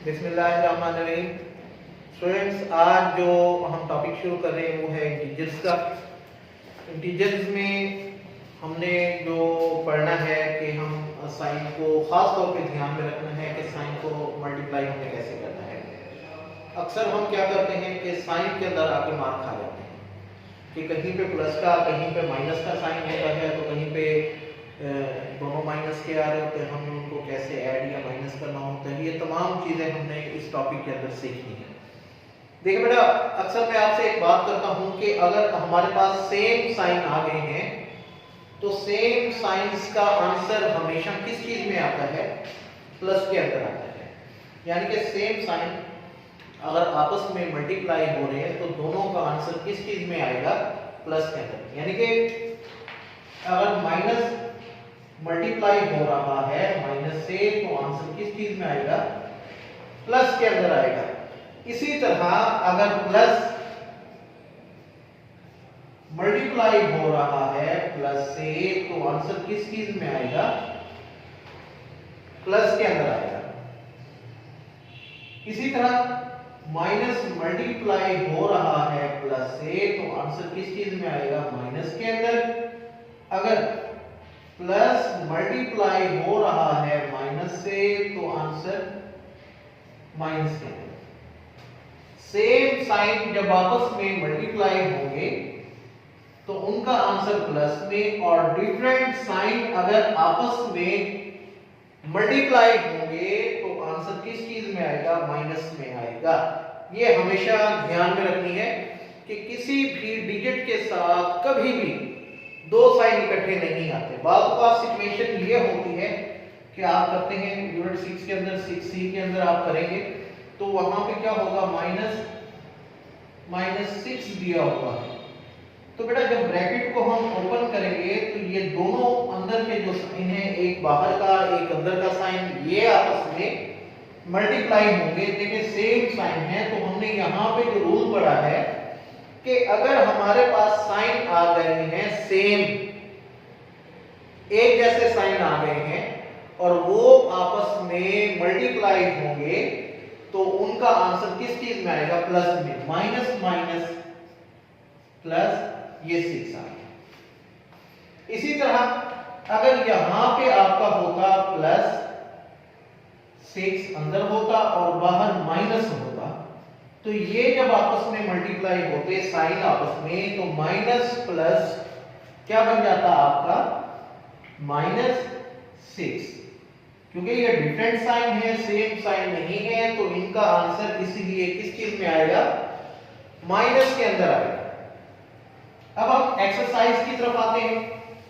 बिस्मिल्लाहिर्रहमानिर्रहीम। स्टूडेंट्स, आज जो हम टॉपिक शुरू कर रहे हैं वो है इंटीजर्स का। इंटीजर्स में हमने जो पढ़ना है कि हम साइन को ख़ास तौर पे ध्यान में रखना है कि साइन को मल्टीप्लाई हमें कैसे करना है। अक्सर हम क्या करते हैं कि साइन के अंदर आके मार खा जाते हैं कि कहीं पे प्लस का कहीं पे माइनस का साइन होता है, तो कहीं पे दोनों माइनस के आ रहे होते हैं, हमें उनको कैसे ऐड या माइनस करना होता है। ये तमाम चीज़ें हमने इस टॉपिक के अंदर सीखनी है। देखिए बेटा, अक्सर मैं आपसे एक बात करता हूं कि अगर हमारे पास सेम साइन आ गए हैं तो सेम साइंस का आंसर हमेशा किस चीज में आता है? प्लस के अंदर आता है। यानी कि सेम साइन अगर आपस में मल्टीप्लाई हो रहे हैं तो दोनों का आंसर किस चीज में आएगा? प्लस के अंदर। यानी कि अगर माइनस मल्टीप्लाई हो रहा है माइनस से, तो आंसर किस चीज में आएगा? प्लस के अंदर आएगा। इसी तरह अगर प्लस मल्टीप्लाई हो रहा है प्लस से, तो आंसर किस चीज में आएगा? प्लस के अंदर आएगा। इसी तरह माइनस मल्टीप्लाई हो रहा है प्लस से, तो आंसर किस चीज में आएगा? माइनस के अंदर। अगर प्लस मल्टीप्लाई हो रहा है माइनस से, तो आंसर माइनस के अंदर। सेम साइन जब आपस में मल्टीप्लाई होंगे तो उनका आंसर प्लस में, और डिफरेंट साइन अगर आपस में मल्टीप्लाई होंगे तो आंसर किस चीज में आएगा? माइनस में आएगा। ये हमेशा ध्यान में रखनी है कि किसी भी डिजिट के साथ कभी भी दो साइन इकट्ठे नहीं आते। बात सिचुएशन ये होती है कि आप करते हैं यूनिट 6 के अंदर 6C के अंदर आप करेंगे तो वहां पे क्या होगा? -6 दिया हुआ है। तो बेटा जब ब्रैकेट को हम ओपन करेंगे तो ये दोनों अंदर के जो साइन है, एक बाहर का एक अंदर का साइन, ये आपस में मल्टीप्लाई होंगे। देखिए सेम साइन है, तो हमने यहाँ पे जो रूल पढ़ा है कि अगर हमारे पास साइन आ गए हैं सेम, एक जैसे साइन आ गए हैं और वो आपस में मल्टीप्लाई होंगे तो उनका आंसर किस चीज में आएगा? प्लस में। माइनस माइनस प्लस, ये 6 आ गया। इसी तरह अगर यहां पे आपका होता प्लस 6 अंदर होता और बाहर माइनस होता, तो ये जब आपस में मल्टीप्लाई होते साइन आपस में, तो माइनस प्लस क्या बन जाता आपका? -6। क्योंकि ये डिफरेंट साइन है, सेम साइन नहीं है, तो इनका आंसर इसीलिए किस चीज में आएगा? माइनस के अंदर आएगा। अब हम एक्सरसाइज की तरफ आते हैं।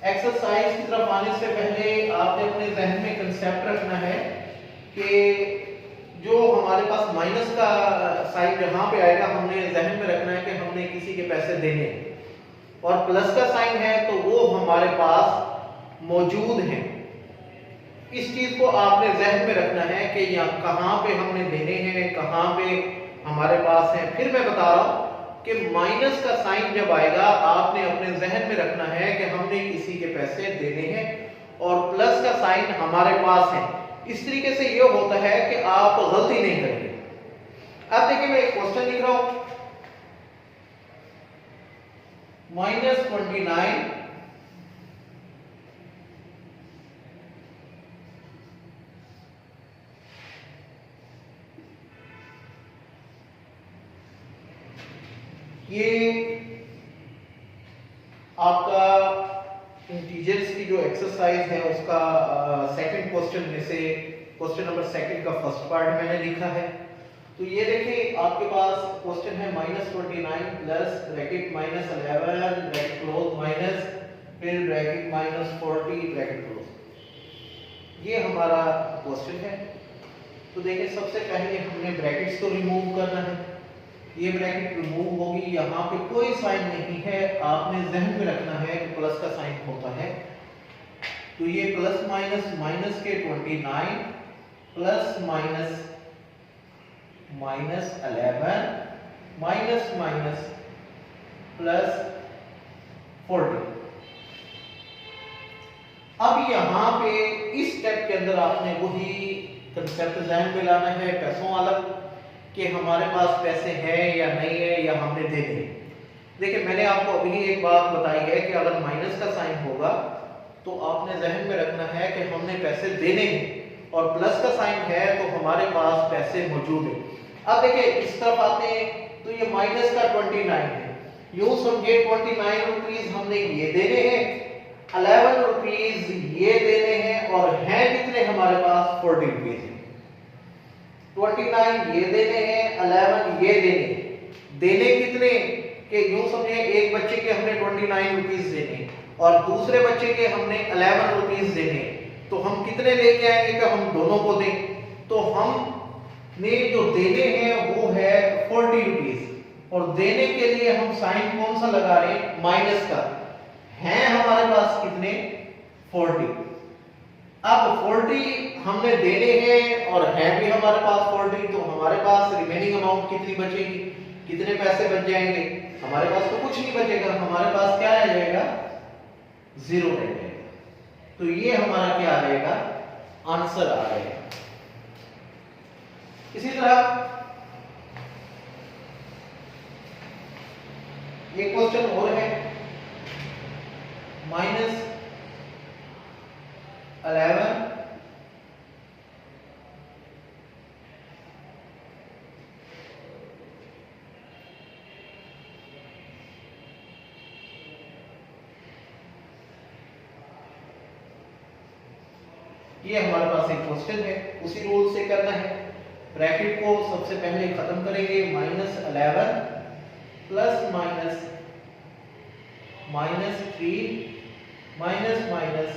एक्सरसाइज की तरफ आने से पहले आपने अपने जहन में कंसेप्ट रखना है कि जो हमारे पास माइनस का साइन जहां पे आएगा, हमने जहन में रखना है कि हमने किसी के पैसे देने हैं, और प्लस का साइन है तो वो हमारे पास मौजूद है। इस चीज को आपने जहन में रखना है कि यहाँ कहां पे हमने देने हैं, कहां पे हमारे पास है। फिर मैं बता रहा हूं कि माइनस का साइन जब आएगा आपने अपने जहन में रखना है कि हमने किसी के पैसे देने हैं, और प्लस का साइन हमारे पास है। इस तरीके से ये होता है कि आप गलती नहीं करेंगे। अब देखिए मैं एक क्वेश्चन लिख रहा हूं, -29 ये आपका इंटीजर्स की जो एक्सरसाइज है उसका सेकंड क्वेश्चन में से क्वेश्चन नंबर 2 का फर्स्ट पार्ट मैंने लिखा है। तो ये देखिए आपके पास क्वेश्चन है -29 plus bracket -11 bracket close minus फिर ब्रैकेट -40 ब्रैकेट क्लोज। ये हमारा क्वेश्चन है। तो देखिए सबसे पहले हमने ब्रैकेट्स को रिमूव करना है। ये ब्रैकेट रिमूव होगी, यहाँ पे कोई साइन नहीं है, आपने जहन में रखना है कि प्लस का साइन होता है। तो ये प्लस माइनस माइनस के 29 plus minus -11 minus minus plus 40। अब यहां पे इस स्टेप के अंदर आपने वही कंसेप्ट जहन में लाना है पैसों वाला कि हमारे पास पैसे हैं या नहीं है या हमने देने हैं। देखिए मैंने आपको अभी एक बात बताई है कि अगर माइनस का साइन होगा तो आपने जहन में रखना है कि हमने पैसे देने हैं, और प्लस का साइन है तो हमारे पास पैसे मौजूद हैं। अब देखिए इस तरफ आते हैं तो ये माइनस का 29 है, यूं समझिए 29 रुपीज हमने ये देने हैं, 11 रुपीज ये देने हैं, और हैं कितने हमारे पास 40 रुपीज हैं। 29 ये देने हैं, 11 ये देने कितने कि यूं समझिए एक बच्चे के हमने 29 रुपीज देने और दूसरे बच्चे के हमने 11 रुपीज देने, तो हम कितने लेके आएंगे कि हम दोनों को दें। तो हमने जो देने हैं वो है 40 रुपीज, और देने के लिए हम साइन कौन सा लगा रहे हैं, माइनस का। हैं हमारे पास कितने 40। अब 40 हमने देने हैं और हैं भी हमारे पास 40, तो हमारे पास रिमेनिंग अमाउंट कितनी बचेगी, कितने पैसे बच जाएंगे, हमारे पास तो कुछ नहीं बचेगा, हमारे पास क्या आ जाएगा, 0 रह जाएगा। तो ये हमारा क्या आ जाएगा, आंसर आ जाएगा। इसी तरह एक क्वेश्चन और है, -11 ये हमारे पास एक क्वेश्चन है, उसी रूल से करना है। ब्रैकेट को सबसे पहले खत्म करेंगे, -11 प्लस माइनस -3 माइनस माइनस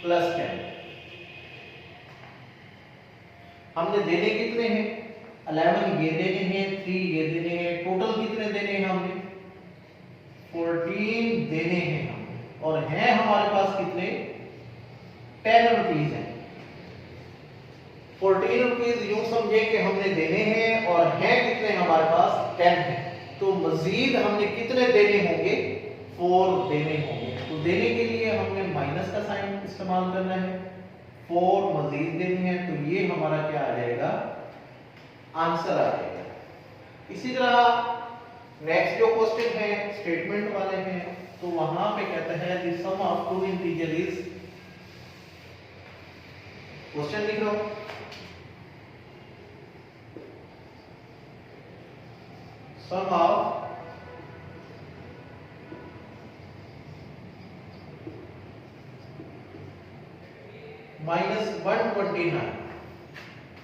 +10। हमने देने कितने हैं, 11 ये देने हैं, 3 ये देने हैं, टोटल कितने देने हैं हमने, 14 देने हैं हमने, और हैं हमारे पास कितने, 10 रुपीज है। 14 रुपीज यूं समझे कि हमने देने हैं और हैं कितने हमारे पास 10 है, तो मजीद हमने कितने देने होंगे, 4 देने होंगे। तो देने के लिए हमने माइनस का साइन इस्तेमाल करना है, 4 मजीद देने हैं, तो ये हमारा क्या आ जाएगा, आंसर आ जाएगा। इसी तरह नेक्स्ट जो क्वेश्चन है स्टेटमेंट वाले हैं, तो वहां पे कहता है the sum of two integer is, question लिख लो, सम ऑफ -129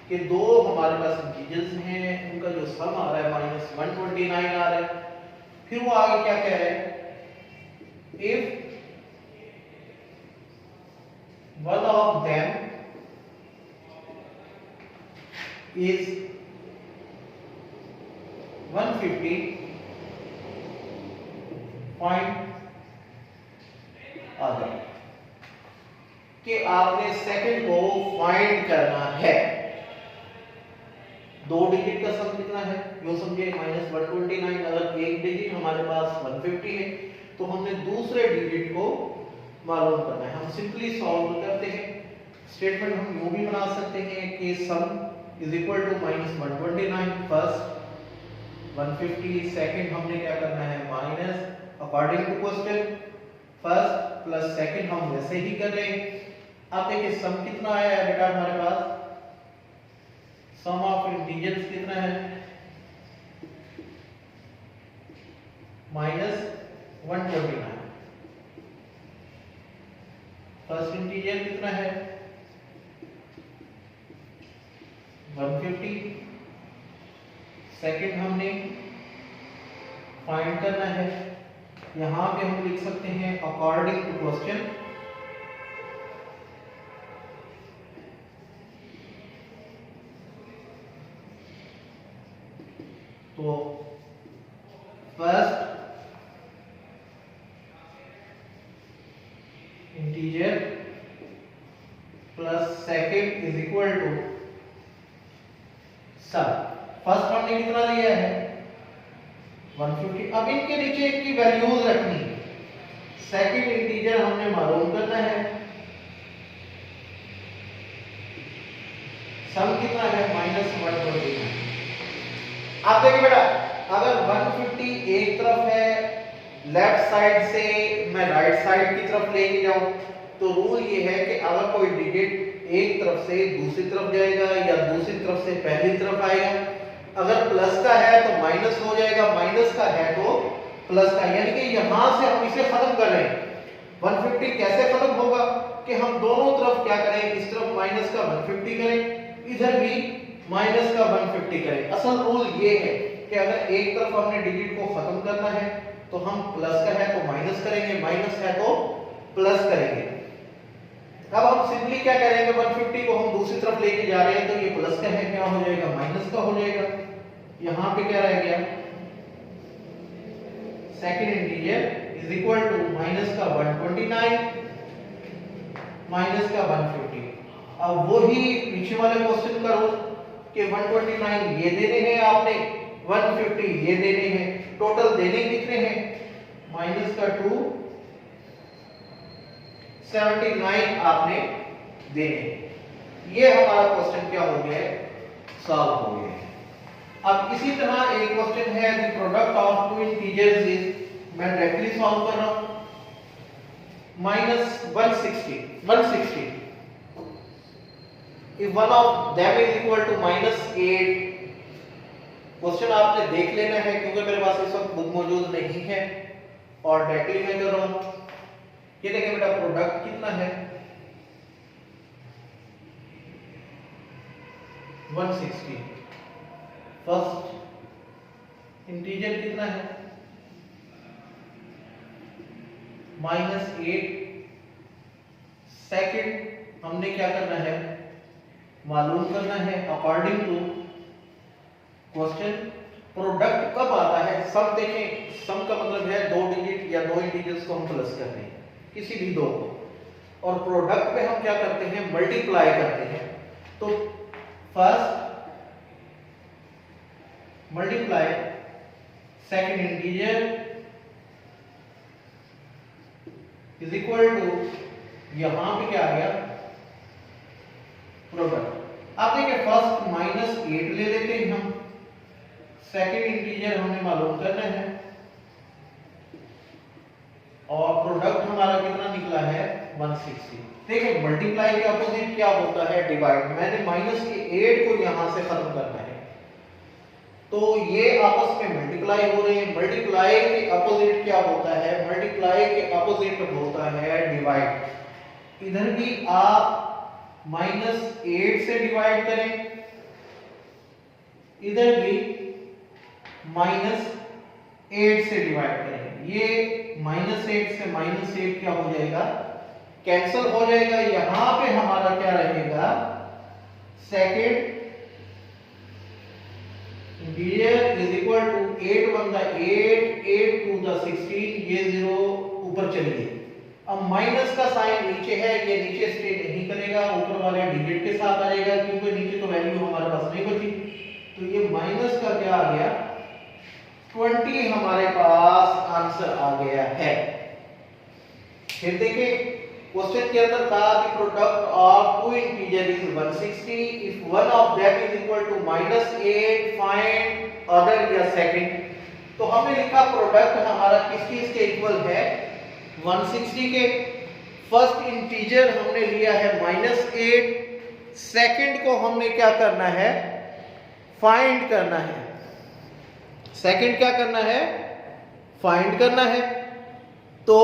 के दो हमारे पास इंटीजर्स हैं, उनका जो सम आ रहा है -129 आ रहा है। फिर वो आगे क्या कह रहे हैं, if one of them is 150, find other, कि आपने सेकंड को फाइंड करना है। 2 डिजिट का सम कितना है, यो समझिए -129, अगर एक डिजिट हमारे पास 150 है तो हमने दूसरे डिजिट को मालूम करना है। हम सिंपली सॉल्व करते हैं, स्टेटमेंट हम यूं भी बना सकते हैं कि sum is equal to -129 first, 150 second, हमने क्या करना है minus according to question, first plus second हम वैसे ही कर रहे हैं। अब देखिए सम कितना आया है बेटा हमारे पास, सम ऑफ इंटीजर्स कितना है, -129, फर्स्ट इंटीजर कितना है 150, सेकंड हमने फाइंड करना है। यहां पे हम लिख सकते हैं अकॉर्डिंग टू क्वेश्चन, तो first integer plus second is equal to sum. First हमने कितना लिया है 150, अब इनके नीचे की वैल्यूज रखनी है। सेकंड इंटीजर हमने मालूम करना है, सम कितना है -129। आप देखिए बेटा, अगर 150 एक तरफ है, लेफ्ट साइड से मैं राइट साइड की तरफ लेके जाऊं, तो रूल ये है कि अगर कोई डिजिट एक तरफ से दूसरी तरफ जाएगा या दूसरी तरफ से पहली तरफ आएगा, अगर प्लस का है तो माइनस हो जाएगा, माइनस का है तो प्लस का, यानी कि यहां से हम इसे खत्म कर रहे हैं। 150 कैसे खत्म होगा कि हम दोनों तरफ क्या करें, इस तरफ माइनस का 150 करें, इधर भी माइनस का 150 करें। असल रूल ये है कि अगर एक तरफ हमने डिजिट को खत्म करना है तो हम प्लस का है तो माइनस करेंगे, माइनस है तो प्लस करेंगे। अब हम सिंपली क्या करेंगे, 150 को हम दूसरी तरफ लेके जा रहे हैं तो ये प्लस का है, क्या हो जाएगा, माइनस का हो जाएगा। यहां पे क्या रह गया, second integer is equal to minus का 129 माइनस का 150। अब वही पीछे वाले क्वेश्चन का रूल कि 129 ये देने हैं आपने, 150 ये देने हैं, टोटल देने कितने हैं, माइनस का 279 आपने देने। ये हमारा क्वेश्चन क्या हो गया, सॉल्व हो गया। अब इसी तरह एक क्वेश्चन है, the product of two integers is, मैं डायरेक्टली सॉल्व कर रहा हूं, -160 if one of them is equal to -8। Question आपने देख लेना है क्योंकि मेरे पास इस वक्त बुक मौजूद नहीं है और डायरेक्टली मैं कर रहा हूं। ये देखिए बेटा, प्रोडक्ट कितना है, 160, फर्स्ट इंटीजर कितना है, -8, सेकंड हमने क्या करना है, मालूम करना है अकॉर्डिंग टू क्वेश्चन। प्रोडक्ट कब आता है, सम देखें, सम का मतलब है दो डिजिट या दो इंटीजर्स को हम प्लस कर रहे हैं, किसी भी दो को, और प्रोडक्ट पे हम क्या करते हैं, मल्टीप्लाई करते हैं। तो first multiply second integer is equal to, यहां पे क्या आ गया, प्रोडक्ट। आप देखिए, फर्स्ट -8 ले लेते हैं हम, सेकंड इंटीजर हमें मालूम करना है, और प्रोडक्ट हमारा कितना निकला है, 160। देखिए, मल्टीप्लाई के अपोजिट क्या होता है, डिवाइड। मैंने -8 को यहां से खत्म करना है, तो ये आपस में मल्टीप्लाई हो रहे हैं। मल्टीप्लाई के अपोजिट क्या होता है, मल्टीप्लाई के अपोजिट होता है डिवाइड। इधर भी आप -8 से डिवाइड करें, इधर भी -8 से डिवाइड करें। ये -8 से -8 क्या हो जाएगा, कैंसिल हो जाएगा। यहां पे हमारा क्या रहेगा, second integer is equal to 8 1 द 8, 8 2 द 16, ये 0 ऊपर चलिए। अब माइनस का साइन नीचे है, ये नीचे स्टे नहीं करेगा, ऊपर वाले डिजिट के साथ आएगा, क्योंकि नीचे तो वैल्यू हमारे पास नहीं बची। तो ये माइनस का क्या आ गया, 20 हमारे पास आंसर आ गया है। फिर देखिए, क्वेश्चन के अंदर था कि product of two integer is 160 if one of them is equal to -8, find other या सेकंड। तो हमने लिखा प्रोडक्ट हमारा किस चीज के इक्वल है, 160 के। फर्स्ट इंटीजर हमने लिया है -8, सेकंड को हमने क्या करना है, फाइंड करना है। सेकंड क्या करना है, फाइंड करना है। तो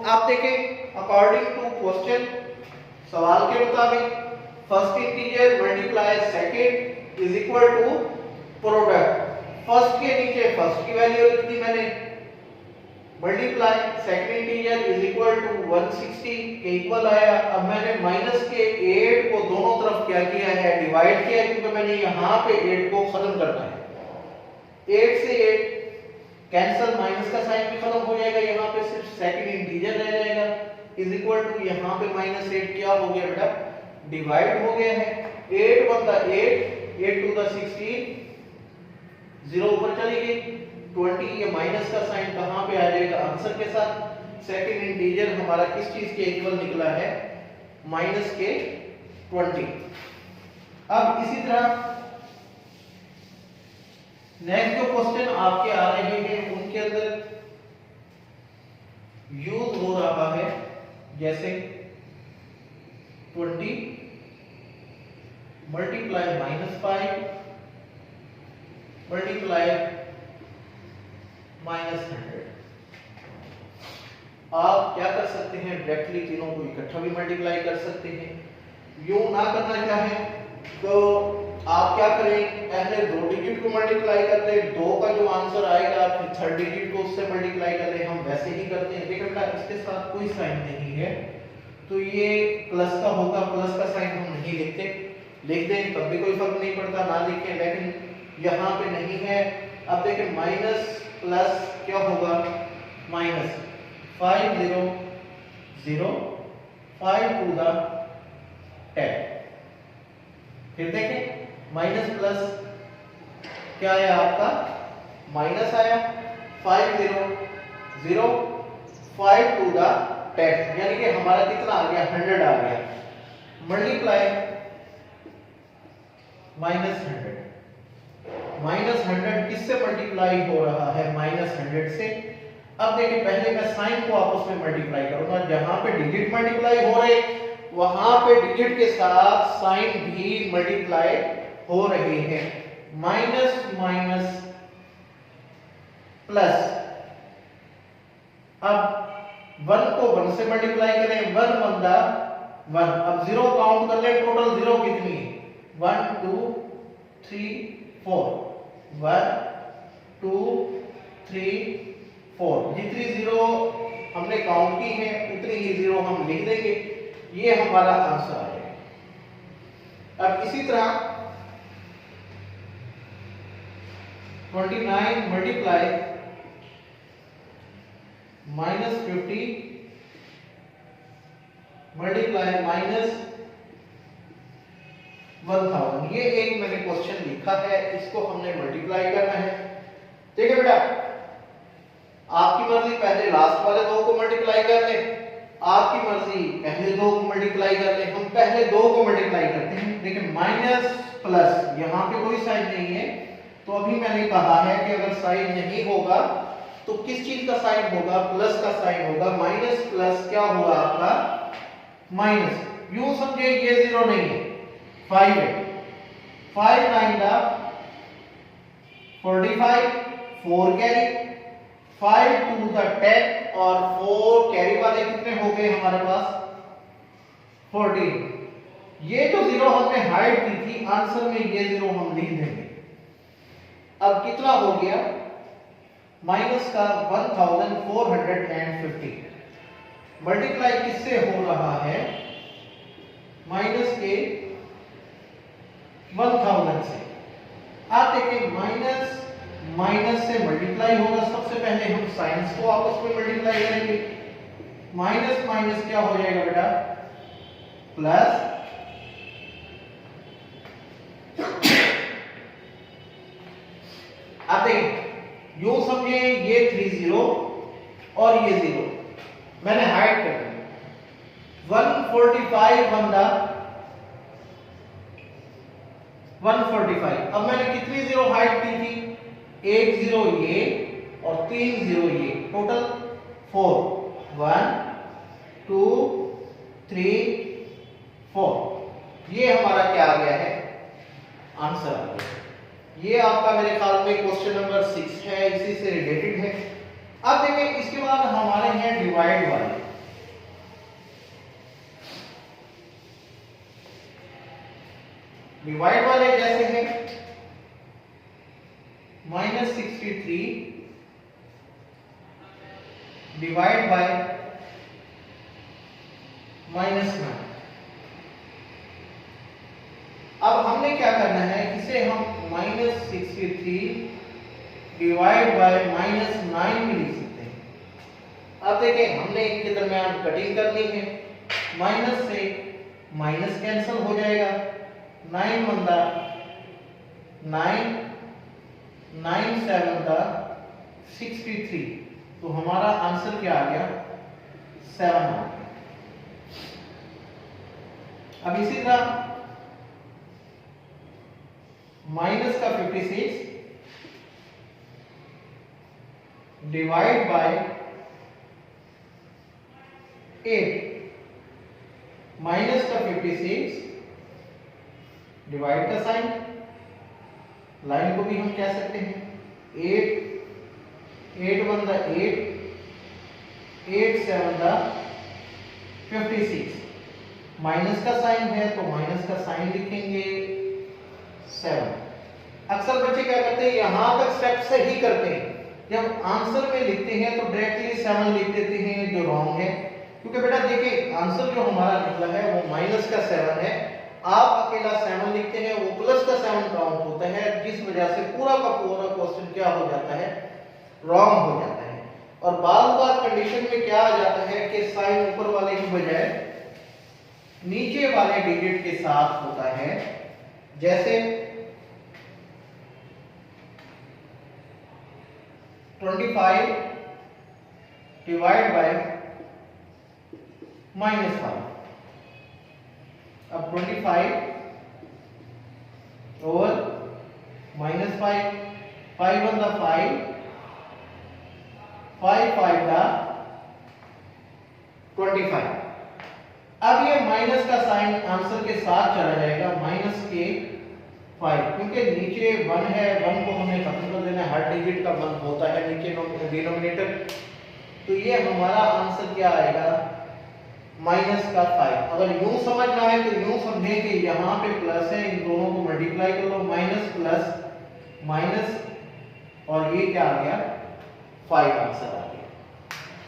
आप देखें, अकॉर्डिंग टू क्वेश्चन, सवाल के मुताबिक first integer multiply second is equal to product. First के नीचे फर्स्ट की वैल्यू लिख दी मैंने, multiply second integer is equal to 160 के इक्वल आया। अब मैंने माइनस के 8 को दोनों तरफ क्या किया है, डिवाइड किया, क्योंकि मैंने यहां पे 8 को खत्म करना है। 8 से 8 कैंसिल, माइनस का साइन भी खत्म हो जाएगा, यहाँ पे सिर्फ सेकंड इंटीजर रह जाएगा, इज इक्वल टू यहाँ पे -8 क्या हो गया बेटा, डिवाइड हो गया है। 8 1 द 8, 8 2 द 16, 0 ऊपर चली गई, 20, ये माइनस का साइन कहां पे आ जाएगा, आंसर के साथ। सेकंड इंटीजर हमारा किस चीज के इक्वल निकला है, -20। अब इसी तरह नेक्स्ट जो क्वेश्चन आपके आ रहे हैं उनके अंदर यूज हो रहा है जैसे 20 मल्टीप्लाई -5 मल्टीप्लाई -100। आप क्या कर सकते हैं, डायरेक्टली तीनों को इकट्ठा भी मल्टीप्लाई कर सकते हैं। यूं ना करना चाहें तो आप क्या करें, पहले 2 डिजिट को मल्टीप्लाई कर लें, 2 का जो आंसर आएगा फिर 3rd डिजिट को उससे मल्टीप्लाई कर लें। हम वैसे ही करते हैं, लेकिन बेटा इसके साथ कोई साइन नहीं है तो ये प्लस का होगा, प्लस का साइन हम नहीं लिखते, लिख दें तब भी कोई फर्क नहीं पड़ता, ना लिखें, लेकिन यहाँ पे नहीं है। अब देखें माइनस प्लस क्या होगा, माइनस 5 0 0 5 to the 10। फिर देखें माइनस प्लस क्या आया आपका, माइनस आया, 5 0 0 5 to the 10, यानी कि हमारा कितना आ गया, 100 आ गया। मल्टीप्लाई -100 किससे मल्टीप्लाई हो रहा है, -100 से। अब देखिए पहले मैं साइन को आपस में मल्टीप्लाई करूंगा, जहां पे डिजिट मल्टीप्लाई हो रहे वहां पे डिजिट के साथ साइन भी मल्टीप्लाई हो रहे हैं। माइनस माइनस प्लस, अब 1 को 1 से मल्टीप्लाई करें, 1 1 दा 1। अब 0 काउंट कर ले, टोटल 0 कितनी है, 1 2 3 4 1 2 3 4। जितनी 0 हमने काउंट की है उतनी ही 0 हम लिख देंगे, ये हमारा आंसर आ जाएगा। अब इसी तरह 29 मल्टीप्लाई -50 मल्टीप्लाई -1000। ये एक मैंने क्वेश्चन लिखा है, इसको हमने मल्टीप्लाई करना है। ठीक है बेटा, आपकी मर्जी पहले लास्ट वाले 2 को मल्टीप्लाई कर ले, आपकी मर्जी पहले 2 को मल्टीप्लाई कर ले। हम पहले 2 को मल्टीप्लाई करते हैं, लेकिन माइनस प्लस यहाँ पे कोई साइन नहीं है, तो अभी मैंने कहा है कि अगर साइन नहीं होगा तो किस चीज का साइन होगा, प्लस का साइन होगा। माइनस प्लस क्या हुआ आपका, माइनस। यूं समझे ये 0 नहीं है, 5 है, 5 9 दा 45 4 कैरी, 5 to the 10 और 4 कैरी वाले कितने हो गए हमारे पास, 14। ये जो 0 हमने हाइड की थी आंसर में, ये 0 हम लिख देंगे। अब कितना हो गया, माइनस का 1450 मल्टीप्लाई किससे हो रहा है, माइनस के 1000 से। आप देखिए माइनस माइनस से मल्टीप्लाई होगा, सबसे पहले हम साइंस को आपस में मल्टीप्लाई करेंगे। माइनस माइनस क्या हो जाएगा बेटा, प्लस। आप देखिए यूं समझे ये 30 और ये 0 मैंने हाइड कर दिया। 145 बंदा 145। अब मैंने कितनी 0 हाइड की थी, 1 0 ये और 3 0 ये, टोटल 4। 1 2 3 4। ये हमारा क्या आ गया है, आंसर आ गया। ये आपका मेरे ख्याल में क्वेश्चन नंबर 6 है, इसी से रिलेटेड है। अब देखिए इसके बाद हमारे हैं डिवाइड वाले। डिवाइड वाले जैसे हैं -63 डिवाइड बाय -9। अब हमने क्या करना है, इसे हम -63 डिवाइड बाय -9 भी लिख सकते हैं। अब देखें हमने इनके दरमियान कटिंग करनी है, माइनस से माइनस कैंसिल हो जाएगा, 9 बंदा 9 9 7 का 63, तो हमारा आंसर क्या आ गया, 7 आ गया। अब इसी तरह माइनस का 56 डिवाइड बाय 8, माइनस का 56 डिवाइड का साइन, लाइन को भी हम कह सकते हैं 8 1 दा 8, 8 7 दा 56, माइनस का साइन है तो माइनस का साइन लिखेंगे 7। अक्सर बच्चे क्या करते हैं, यहां तक स्टेप से ही करते हैं, जब आंसर में लिखते हैं तो डायरेक्टली 7 लिख देते हैं, जो रॉन्ग है। क्योंकि बेटा देखिए आंसर जो हमारा निकला है वो माइनस का 7 है, आप अकेला 7 लिखते हैं, वो प्लस का 7 काउंट होता है, जिस वजह से पूरा का पूरा क्वेश्चन क्या हो जाता है, रॉन्ग हो जाता है। और बार कंडीशन में क्या आ जाता है कि साइन ऊपर वाले की बजाय नीचे वाले डिजिट के साथ होता है। जैसे 25 डिवाइड बाय -5, अब 25 ओवर -5, 5 1 दा 5, 5 5 दा 25। अब ये माइनस का साइन आंसर के साथ चला जाएगा, माइनस के 5, क्योंकि नीचे 1 है, 1 को हमें खत्म कर देना है, हर डिजिट का 1 होता है नीचे डिनोमिनेटर, तो ये हमारा आंसर क्या आएगा, माइनस का 5। अगर यूं समझना है तो यूं समझें कि यहाँ पे प्लस है, इन दोनों को मल्टीप्लाई कर लो, माइनस प्लस माइनस, और ये क्या आ गया, 5 आंसर आ गया।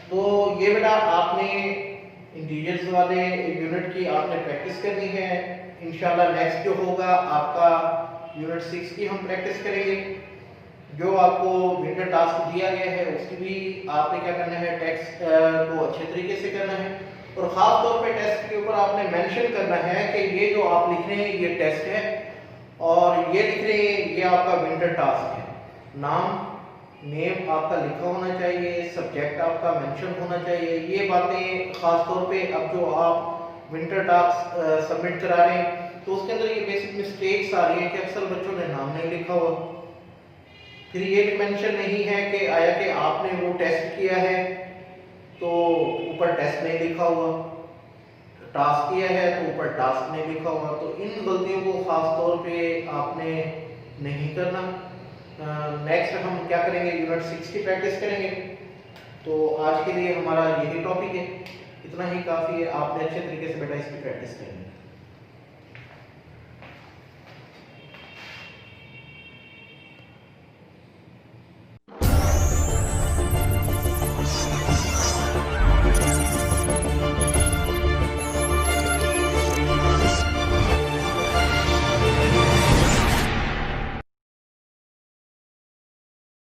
तो ये बेटा आपने इंटीजर्स वाले यूनिट की आपने प्रैक्टिस करनी है। इंशाल्लाह नेक्स्ट जो होगा आपका यूनिट 6 की हम प्रैक्टिस करेंगे। जो आपको विंटर टास्क दिया गया है उसकी भी आपने क्या करना है, टेक्स्ट को अच्छे तरीके से करना है, और खास तौर पे टेस्ट के ऊपर आपने मेंशन करना है कि ये जो आप लिख रहे हैं ये टेस्ट है, और ये लिख रहे हैं ये आपका विंटर टास्क है। नेम आपका लिखा होना चाहिए, सब्जेक्ट आपका मेंशन होना चाहिए, ये बातें खास तौर पे। अब जो आप विंटर टास्क सबमिट करा रहे हैं तो उसके अंदर ये बेसिक मिस्टेक्स आ रही है कि अक्सर बच्चों ने नाम नहीं लिखा हुआ, फिर ये भी मेंशन नहीं है कि आया कि आपने वो टेस्ट किया है तो ऊपर टेस्ट नहीं लिखा हुआ, टास्क किया है तो ऊपर टास्क नहीं लिखा हुआ। तो इन गलतियों को खास तौर पे आपने नहीं करना। नेक्स्ट हम क्या करेंगे, यूनिट 6 की प्रैक्टिस करेंगे। तो आज के लिए हमारा यही टॉपिक है, इतना ही काफ़ी है, आपने अच्छे तरीके से बेटा इसकी प्रैक्टिस करेंगे।